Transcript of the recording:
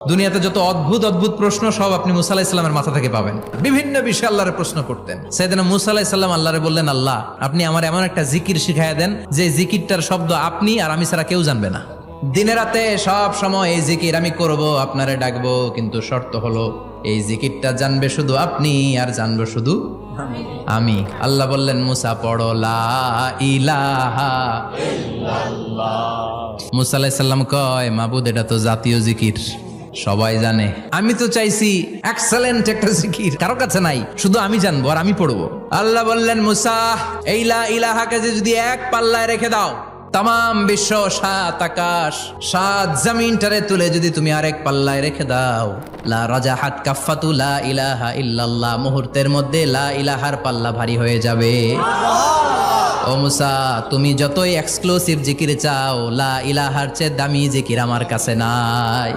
দুনিয়াতে যত অদ্ভুত অদ্ভুত প্রশ্ন সব আপনি মুসা আলাইহিস সালামের মাথা থেকে পাবেন। বিভিন্ন বিষয়ে আল্লাহরে প্রশ্ন করতেন। সাইয়েদনা মুসা আলাইহিস সালাম আল্লাহরে বললেন, আল্লাহ আপনি আমার এমন একটা জিকির শিখাইয়া দেন যে জিকিরটার শব্দ আপনি আর আমি ছাড়া কেউ জানবে না। দিনে রাতে সব সময় এই জিকির আমি করব, আপনারে ডাকবো, কিন্তু শর্ত হলো এই জিকিরটা জানবে শুধু আপনি আর জানবো শুধু আমি। আল্লাহ বললেন, মুসা পড়ো লা ইলাহা ইল্লাল্লাহ। মুসা আলাইহিস সালাম কয়, মাবুদ এটা তো জাতীয় জিকির, সবাই জানে। আমি তো চাইছি এক্সেলেন্ট একটা জিকির, কারো কাছে নাই, শুধু আমি জানবো আর আমি পড়বো। আল্লাহ বললেন, মুসা এই লা ইলাহাকে যদি এক পাল্লায় রেখে দাও, তাম বিশ্ব, 7 আকাশ 7 জমিনটারে তুলে যদি তুমি আরেক পাল্লায় রেখে দাও, লা রাজাহাত কাফাতু লা ইলাহা ইল্লাল্লাহ, মুহূর্তের মধ্যে লা ইলাহার পাল্লা ভারী হয়ে যাবে। ও মুসা, তুমি যতই এক্সক্লুসিভ জিকির চাও, লা ইলাহার চেয়ে দামি জিকির আমার কাছে নাই।